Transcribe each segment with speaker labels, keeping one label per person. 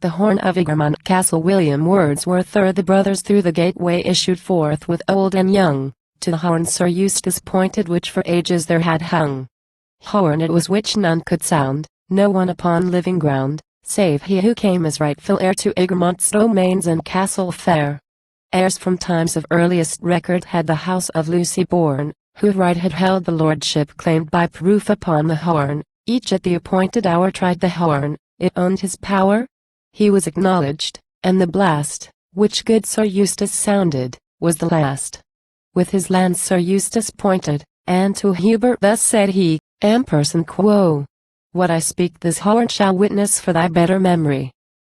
Speaker 1: The horn of Egremont Castle. William Wordsworth. The brothers through the gateway issued forth with old and young, to the horn Sir Eustace pointed which for ages there had hung. Horn it was which none could sound, no one upon living ground, save he who came as rightful heir to Egremont's domains and castle fair. Heirs from times of earliest record had the house of Lucy borne, who right had held the lordship claimed by proof upon the horn. Each at the appointed hour tried the horn, it owned his power. He was acknowledged, and the blast, which good Sir Eustace sounded, was the last. With his lance Sir Eustace pointed, and to Hubert thus said he, Amperson quo. What I speak this horn shall witness for thy better memory.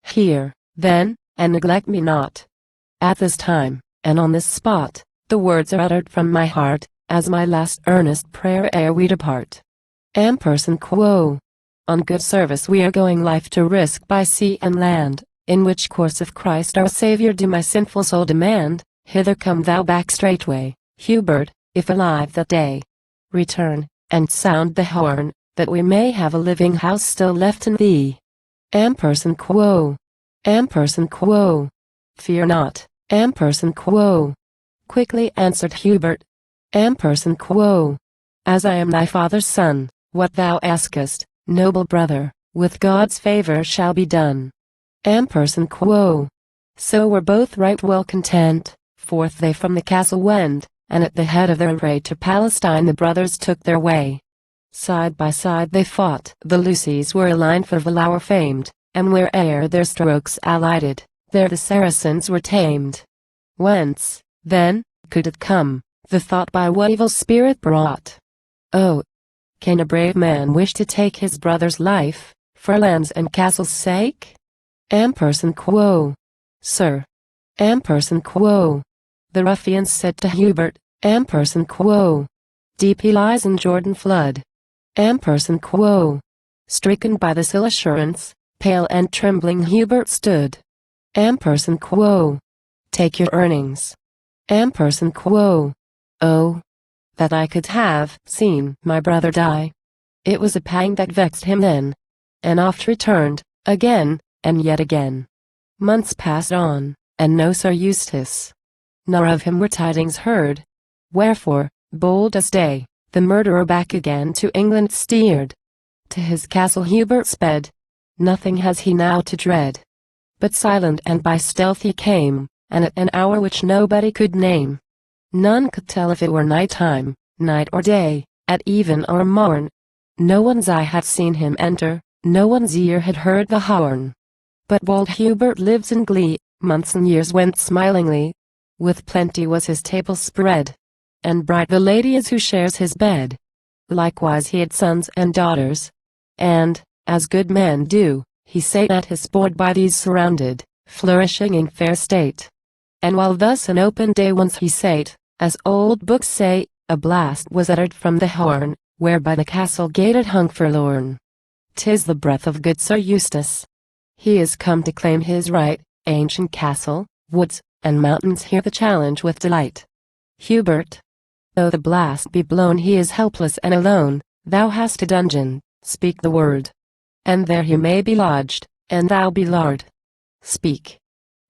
Speaker 1: Hear, then, and neglect me not. At this time, and on this spot, the words are uttered from my heart, as my last earnest prayer ere we depart. Amperson quo. On good service we are going life to risk by sea and land, in which course of Christ our Saviour do my sinful soul demand. Hither come thou back straightway, Hubert, if alive that day. Return, and sound the horn, that we may have a living house still left in thee. Amperson quo. Amperson quo. Fear not, Amperson quo. Quickly answered Hubert. Amperson quo. As I am thy father's son, what thou askest, noble brother, with God's favor shall be done. Amperson quo. So were both right well content. Forth they from the castle went, and at the head of their array to Palestine the brothers took their way. Side by side they fought. The Lucys were aligned for valour famed, and where'er their strokes alighted, there the Saracens were tamed. Whence, then, could it come, the thought by what evil spirit brought? Oh! Can a brave man wish to take his brother's life, for land's and castle's sake? Amperson quo. Sir. Amperson quo. The ruffians said to Hubert, Amperson quo. Deep he lies in Jordan flood. Amperson quo. Stricken by this ill assurance, pale and trembling Hubert stood. Amperson quo. Take your earnings. Amperson quo. Oh! That I could have seen my brother die. It was a pang that vexed him then, and oft returned, again, and yet again. Months passed on, and no Sir Eustace, nor of him were tidings heard. Wherefore, bold as day, the murderer back again to England steered. To his castle Hubert sped. Nothing has he now to dread. But silent and by stealth he came, and at an hour which nobody could name. None could tell if it were night time, night or day, at even or morn. No one's eye had seen him enter, no one's ear had heard the horn. But bold Hubert lives in glee. Months and years went smilingly. With plenty was his table spread, and bright the lady is who shares his bed. Likewise he had sons and daughters, and, as good men do, he sate at his board by these surrounded, flourishing in fair state. And while thus in open day once he sate, as old books say, a blast was uttered from the horn, whereby the castle gate it hung forlorn. 'Tis the breath of good Sir Eustace. He is come to claim his right. Ancient castle, woods, and mountains hear the challenge with delight. Hubert, though the blast be blown he is helpless and alone. Thou hast a dungeon, speak the word, and there he may be lodged, and thou be lord. Speak.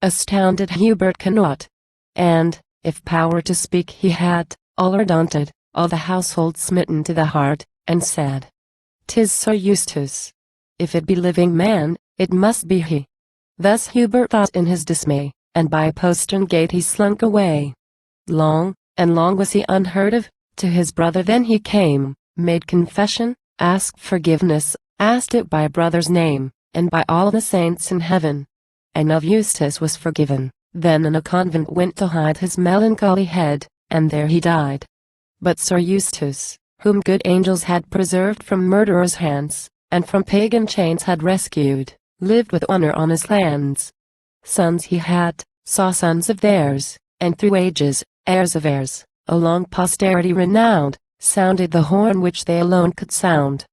Speaker 1: Astounded Hubert cannot, and, if power to speak he had, all are daunted, all the household smitten to the heart, and said, 'Tis Sir Eustace. If it be living man, it must be he. Thus Hubert thought in his dismay, and by a postern gate he slunk away. Long, and long was he unheard of. To his brother then he came, made confession, asked forgiveness, asked it by a brother's name, and by all the saints in heaven. And of Eustace was forgiven. Then in a convent went to hide his melancholy head, and there he died. But Sir Eustace, whom good angels had preserved from murderers' hands, and from pagan chains had rescued, lived with honor on his lands. Sons he had, saw sons of theirs, and through ages, heirs of heirs, a long posterity renowned, sounded the horn which they alone could sound.